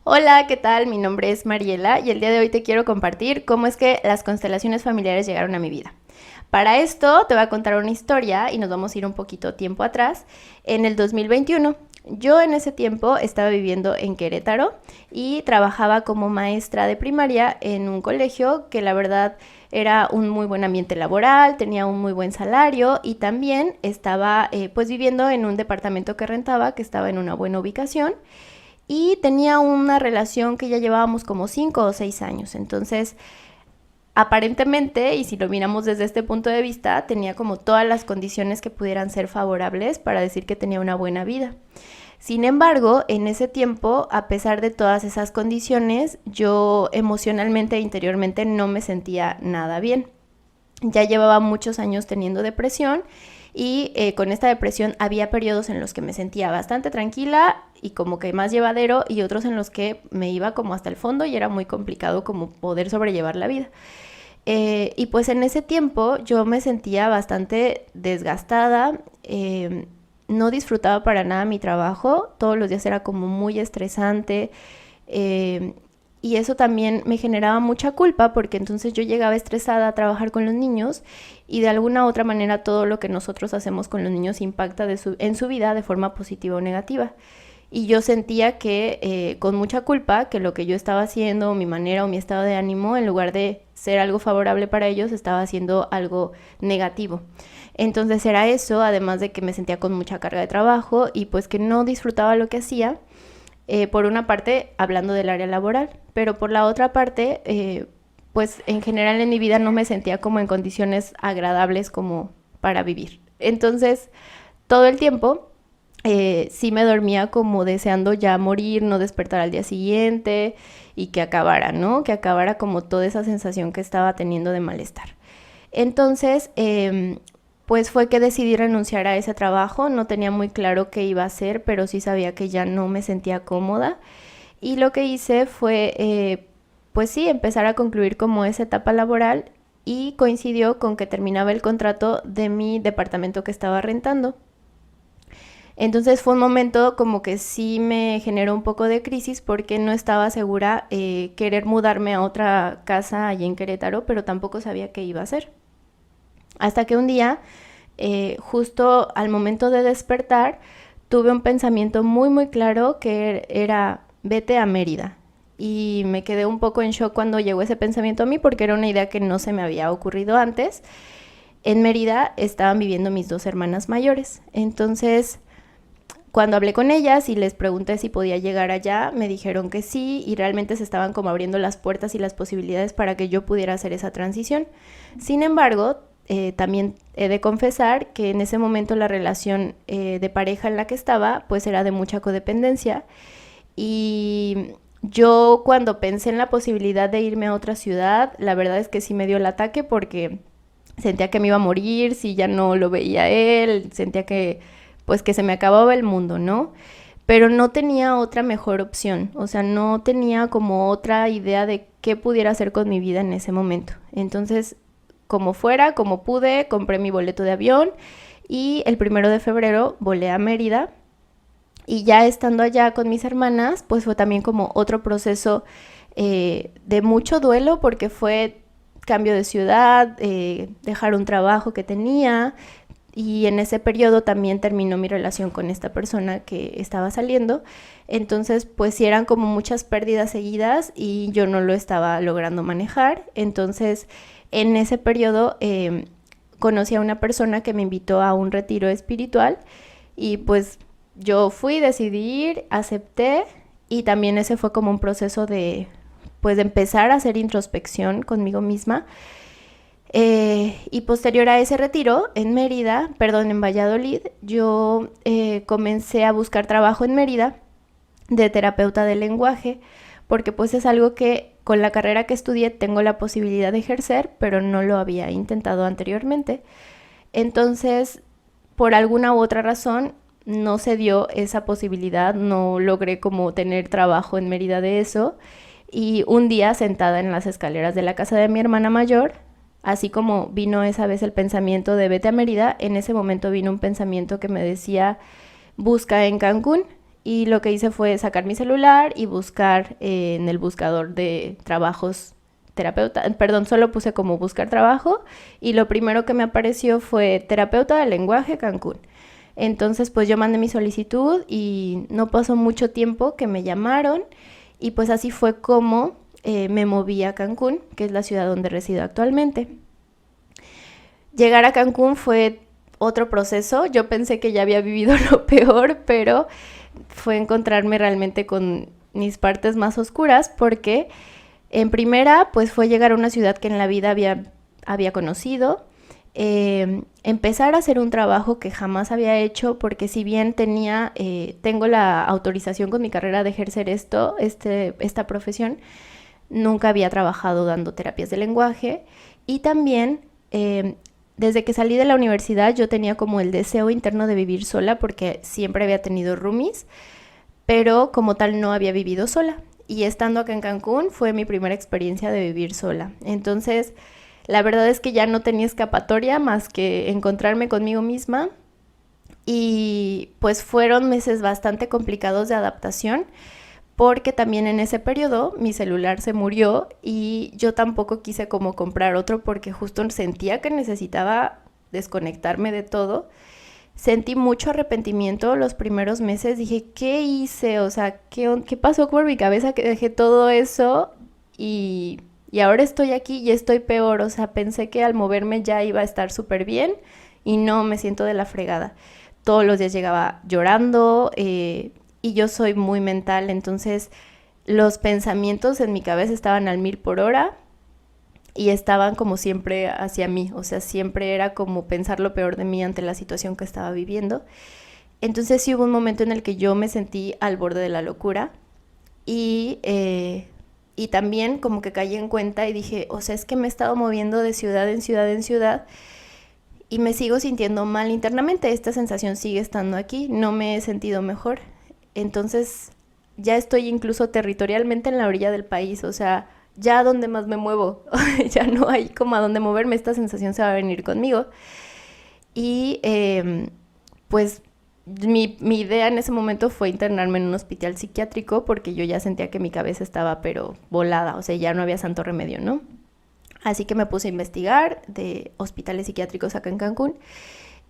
Hola, ¿qué tal? Mi nombre es Mariela y el día de hoy te quiero compartir cómo es que las constelaciones familiares llegaron a mi vida. Para esto te voy a contar una historia y nos vamos a ir un poquito tiempo atrás. En el 2021, yo en ese tiempo estaba viviendo en Querétaro y trabajaba como maestra de primaria en un colegio que la verdad era un muy buen ambiente laboral, tenía un muy buen salario y también estaba pues viviendo en un departamento que rentaba que estaba en una buena ubicación y tenía una relación que ya llevábamos como 5 o 6 años. Entonces, aparentemente, y si lo miramos desde este punto de vista, tenía como todas las condiciones que pudieran ser favorables para decir que tenía una buena vida. Sin embargo, en ese tiempo, a pesar de todas esas condiciones, yo emocionalmente e interiormente no me sentía nada bien. Ya llevaba muchos años teniendo depresión y con esta depresión había periodos en los que me sentía bastante tranquila y como que más llevadero y otros en los que me iba como hasta el fondo y era muy complicado como poder sobrellevar la vida. Y pues en ese tiempo yo me sentía bastante desgastada, no disfrutaba para nada mi trabajo, todos los días era como muy estresante, y eso también me generaba mucha culpa porque entonces yo llegaba estresada a trabajar con los niños y de alguna u otra manera todo lo que nosotros hacemos con los niños impacta en su vida de forma positiva o negativa. Y yo sentía que con mucha culpa que lo que yo estaba haciendo, mi manera o mi estado de ánimo, en lugar de ser algo favorable para ellos, estaba haciendo algo negativo. Entonces era eso, además de que me sentía con mucha carga de trabajo y pues que no disfrutaba lo que hacía, por una parte hablando del área laboral, pero por la otra parte, pues en general en mi vida no me sentía como en condiciones agradables como para vivir. Entonces, todo el tiempo sí me dormía como deseando ya morir, no despertar al día siguiente y que acabara, ¿no? Que acabara como toda esa sensación que estaba teniendo de malestar. Entonces, pues fue que decidí renunciar a ese trabajo, no tenía muy claro qué iba a hacer, pero sí sabía que ya no me sentía cómoda. Y lo que hice fue, pues sí, empezar a concluir como esa etapa laboral y coincidió con que terminaba el contrato de mi departamento que estaba rentando. Entonces fue un momento como que sí me generó un poco de crisis porque no estaba segura querer mudarme a otra casa allí en Querétaro, pero tampoco sabía qué iba a hacer. Hasta que un día, justo al momento de despertar, tuve un pensamiento muy muy claro que era vete a Mérida. Y me quedé un poco en shock cuando llegó ese pensamiento a mí porque era una idea que no se me había ocurrido antes. En Mérida estaban viviendo mis dos hermanas mayores. Entonces, cuando hablé con ellas y les pregunté si podía llegar allá, me dijeron que sí y realmente se estaban como abriendo las puertas y las posibilidades para que yo pudiera hacer esa transición. Sin embargo, también he de confesar que en ese momento la relación de pareja en la que estaba pues era de mucha codependencia y yo cuando pensé en la posibilidad de irme a otra ciudad, la verdad es que sí me dio el ataque porque sentía que me iba a morir si ya no lo veía a él, sentía que pues que se me acababa el mundo, ¿no? Pero no tenía otra mejor opción, o sea, no tenía como otra idea de qué pudiera hacer con mi vida en ese momento. Entonces, como fuera, como pude, compré mi boleto de avión y el 1 de febrero volé a Mérida y ya estando allá con mis hermanas, pues fue también como otro proceso de mucho duelo porque fue cambio de ciudad, dejar un trabajo que tenía y en ese periodo también terminó mi relación con esta persona que estaba saliendo. Entonces, pues sí eran como muchas pérdidas seguidas y yo no lo estaba logrando manejar. Entonces, en ese periodo conocí a una persona que me invitó a un retiro espiritual y pues yo fui, decidí ir, acepté y también ese fue como un proceso de pues de empezar a hacer introspección conmigo misma. Y posterior a ese retiro en Mérida, perdón, en Valladolid, yo comencé a buscar trabajo en Mérida de terapeuta de lenguaje, porque pues es algo que con la carrera que estudié tengo la posibilidad de ejercer, pero no lo había intentado anteriormente. Entonces, por alguna u otra razón, no se dio esa posibilidad, no logré como tener trabajo en Mérida de eso. Y un día sentada en las escaleras de la casa de mi hermana mayor, así como vino esa vez el pensamiento de vete a Mérida, en ese momento vino un pensamiento que me decía busca en Cancún y lo que hice fue sacar mi celular y buscar en el buscador de trabajos terapeuta, perdón, solo puse como buscar trabajo y lo primero que me apareció fue terapeuta de lenguaje Cancún. Entonces pues yo mandé mi solicitud y no pasó mucho tiempo que me llamaron y pues así fue como me moví a Cancún, que es la ciudad donde resido actualmente. Llegar a Cancún fue otro proceso. Yo pensé que ya había vivido lo peor, pero fue encontrarme realmente con mis partes más oscuras porque en primera pues fue llegar a una ciudad que en la vida había conocido, empezar a hacer un trabajo que jamás había hecho porque si bien tengo la autorización con mi carrera de ejercer esta profesión, nunca había trabajado dando terapias de lenguaje y también desde que salí de la universidad yo tenía como el deseo interno de vivir sola porque siempre había tenido roomies, pero como tal no había vivido sola. Y estando acá en Cancún fue mi primera experiencia de vivir sola. Entonces, la verdad es que ya no tenía escapatoria más que encontrarme conmigo misma. Y pues fueron meses bastante complicados de adaptación porque también en ese periodo mi celular se murió y yo tampoco quise como comprar otro porque justo sentía que necesitaba desconectarme de todo. Sentí mucho arrepentimiento los primeros meses, dije, ¿qué hice? O sea, ¿qué pasó por mi cabeza que dejé todo eso y ahora estoy aquí y estoy peor? O sea, pensé que al moverme ya iba a estar súper bien y no, me siento de la fregada. Todos los días llegaba llorando y yo soy muy mental, entonces los pensamientos en mi cabeza estaban al 1000 por hora y estaban como siempre hacia mí, o sea, siempre era como pensar lo peor de mí ante la situación que estaba viviendo. Entonces sí hubo un momento en el que yo me sentí al borde de la locura y también como que caí en cuenta y dije, o sea, es que me he estado moviendo de ciudad en ciudad en ciudad y me sigo sintiendo mal internamente, esta sensación sigue estando aquí, no me he sentido mejor. Entonces ya estoy incluso territorialmente en la orilla del país, o sea, ya a dónde más me muevo, ya no hay como a dónde moverme, esta sensación se va a venir conmigo. Y pues mi idea en ese momento fue internarme en un hospital psiquiátrico porque yo ya sentía que mi cabeza estaba pero volada, o sea, ya no había santo remedio, ¿no? Así que me puse a investigar de hospitales psiquiátricos acá en Cancún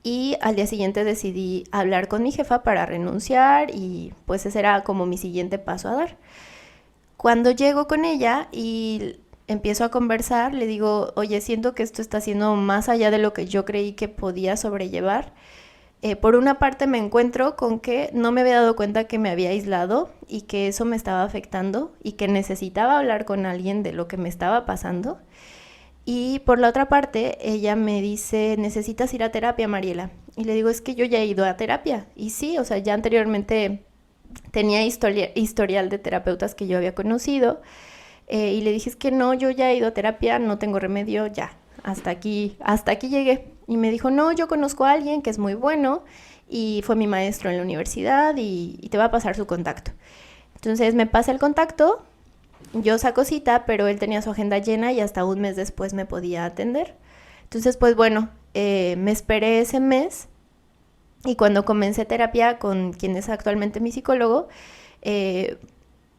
y al día siguiente decidí hablar con mi jefa para renunciar y pues ese era como mi siguiente paso a dar. Cuando llego con ella y empiezo a conversar, le digo, oye, siento que esto está haciendo más allá de lo que yo creí que podía sobrellevar. Por una parte me encuentro con que no me había dado cuenta que me había aislado y que eso me estaba afectando y que necesitaba hablar con alguien de lo que me estaba pasando. Y por la otra parte, ella me dice, necesitas ir a terapia, Mariela. Y le digo, es que yo ya he ido a terapia. Y sí, o sea, ya anteriormente tenía historial de terapeutas que yo había conocido y le dije, es que no, yo ya he ido a terapia, no tengo remedio, ya, hasta aquí llegué. Y me dijo, no, yo conozco a alguien que es muy bueno y fue mi maestro en la universidad y te va a pasar su contacto. Entonces me pasa el contacto, yo saco cita, pero él tenía su agenda llena y hasta un mes después me podía atender. Entonces, pues bueno, me esperé ese mes. Y cuando comencé terapia con quien es actualmente mi psicólogo,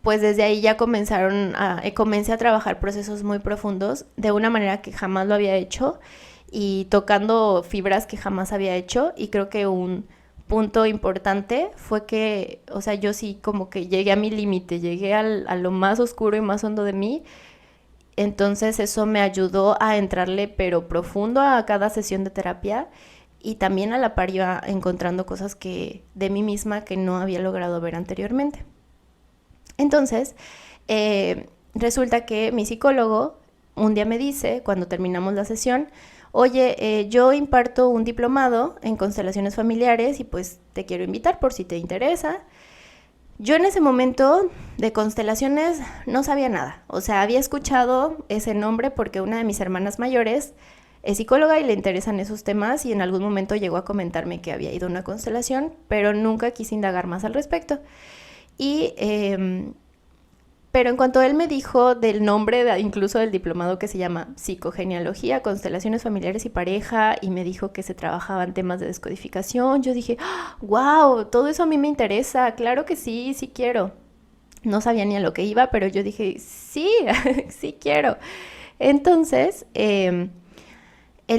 pues desde ahí ya comencé a trabajar procesos muy profundos de una manera que jamás lo había hecho y tocando fibras que jamás había hecho. Y creo que un punto importante fue que, o sea, yo sí como que llegué a mi límite, llegué a lo más oscuro y más hondo de mí. Entonces eso me ayudó a entrarle pero profundo a cada sesión de terapia y también a la par iba encontrando cosas de mí misma que no había logrado ver anteriormente. Entonces, resulta que mi psicólogo un día me dice, cuando terminamos la sesión, oye, yo imparto un diplomado en constelaciones familiares y pues te quiero invitar por si te interesa. Yo en ese momento de constelaciones no sabía nada, o sea, había escuchado ese nombre porque una de mis hermanas mayores es psicóloga y le interesan esos temas y en algún momento llegó a comentarme que había ido a una constelación, pero nunca quise indagar más al respecto. Y Pero en cuanto él me dijo del nombre, incluso del diplomado que se llama Psicogenealogía, Constelaciones Familiares y Pareja, y me dijo que se trabajaban temas de descodificación, yo dije, wow, todo eso a mí me interesa, claro que sí, sí quiero. No sabía ni a lo que iba, pero yo dije, sí, sí quiero. Entonces, el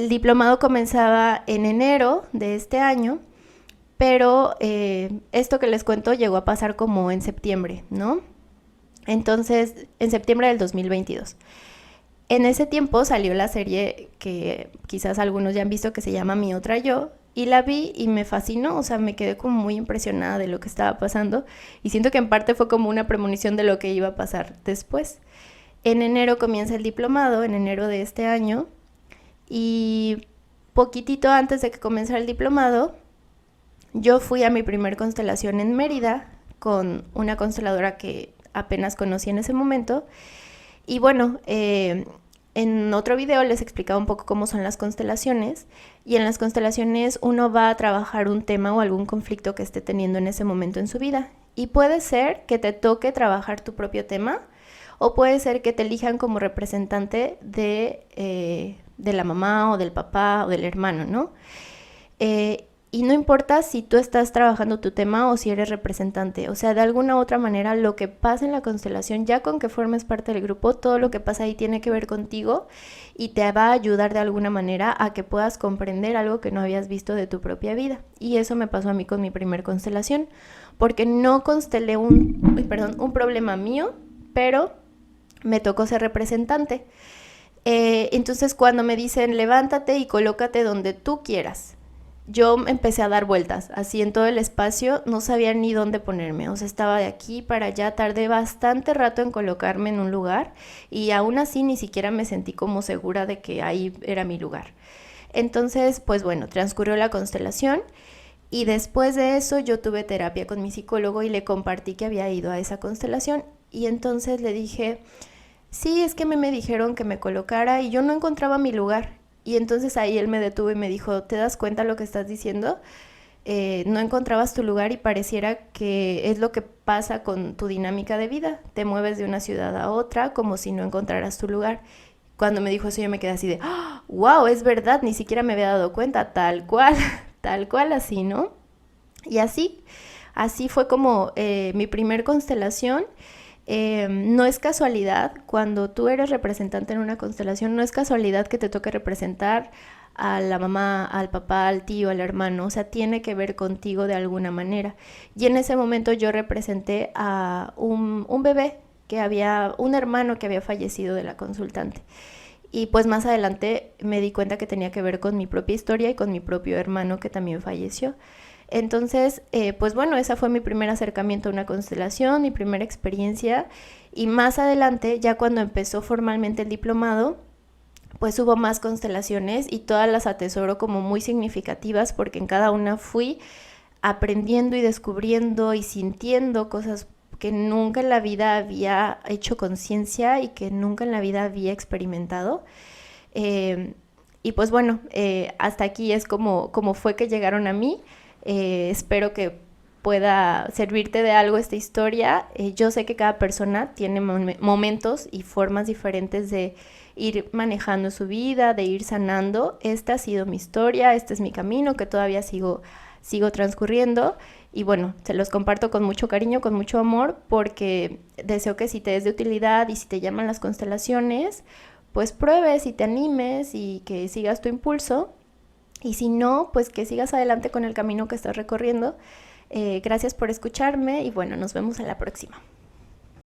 diplomado comenzaba en enero de este año, pero esto que les cuento llegó a pasar como en septiembre, ¿no? Entonces, en septiembre del 2022. En ese tiempo salió la serie que quizás algunos ya han visto, que se llama Mi Otra Yo, y la vi y me fascinó, o sea, me quedé como muy impresionada de lo que estaba pasando y siento que en parte fue como una premonición de lo que iba a pasar después. En enero comienza el diplomado, en enero de este año, y poquitito antes de que comenzara el diplomado, yo fui a mi primer constelación en Mérida con una consteladora que apenas conocí en ese momento. Y bueno, en otro video les explicaba un poco cómo son las constelaciones, y en las constelaciones uno va a trabajar un tema o algún conflicto que esté teniendo en ese momento en su vida. Y puede ser que te toque trabajar tu propio tema, o puede ser que te elijan como representante de la mamá o del papá o del hermano, ¿no? Y no importa si tú estás trabajando tu tema o si eres representante, o sea, de alguna u otra manera lo que pasa en la constelación, ya con que formes parte del grupo, todo lo que pasa ahí tiene que ver contigo y te va a ayudar de alguna manera a que puedas comprender algo que no habías visto de tu propia vida. Y eso me pasó a mí con mi primer constelación, porque no constelé un problema mío, pero me tocó ser representante. Entonces cuando me dicen levántate y colócate donde tú quieras, yo empecé a dar vueltas, así en todo el espacio, no sabía ni dónde ponerme, o sea, estaba de aquí para allá, tardé bastante rato en colocarme en un lugar y aún así ni siquiera me sentí como segura de que ahí era mi lugar. Entonces, pues bueno, transcurrió la constelación y después de eso yo tuve terapia con mi psicólogo y le compartí que había ido a esa constelación y entonces le dije, sí, es que me dijeron que me colocara y yo no encontraba mi lugar. Y entonces ahí él me detuvo y me dijo, ¿te das cuenta lo que estás diciendo? No encontrabas tu lugar y pareciera que es lo que pasa con tu dinámica de vida. Te mueves de una ciudad a otra como si no encontraras tu lugar. Cuando me dijo eso yo me quedé así de, ¡oh, wow, es verdad! Ni siquiera me había dado cuenta, tal cual, tal cual así, ¿no? Y así fue como mi primer constelación. No es casualidad, cuando tú eres representante en una constelación, no es casualidad que te toque representar a la mamá, al papá, al tío, al hermano, o sea, tiene que ver contigo de alguna manera. Y en ese momento yo representé a un bebé, que había un hermano que había fallecido de la consultante. Y pues más adelante me di cuenta que tenía que ver con mi propia historia y con mi propio hermano que también falleció. Entonces, pues bueno, esa fue mi primer acercamiento a una constelación, mi primera experiencia. Y más adelante, ya cuando empezó formalmente el diplomado, pues hubo más constelaciones y todas las atesoro como muy significativas porque en cada una fui aprendiendo y descubriendo y sintiendo cosas que nunca en la vida había hecho conciencia y que nunca en la vida había experimentado. Y pues bueno, hasta aquí es como fue que llegaron a mí. Espero que pueda servirte de algo esta historia. Yo sé que cada persona tiene momentos y formas diferentes de ir manejando su vida, de ir sanando. Esta ha sido mi historia, este es mi camino que todavía sigo transcurriendo. Y bueno, se los comparto con mucho cariño, con mucho amor, porque deseo que si te es de utilidad y si te llaman las constelaciones, pues pruebes y te animes y que sigas tu impulso. Y si no, pues que sigas adelante con el camino que estás recorriendo. Gracias por escucharme y bueno, nos vemos en la próxima.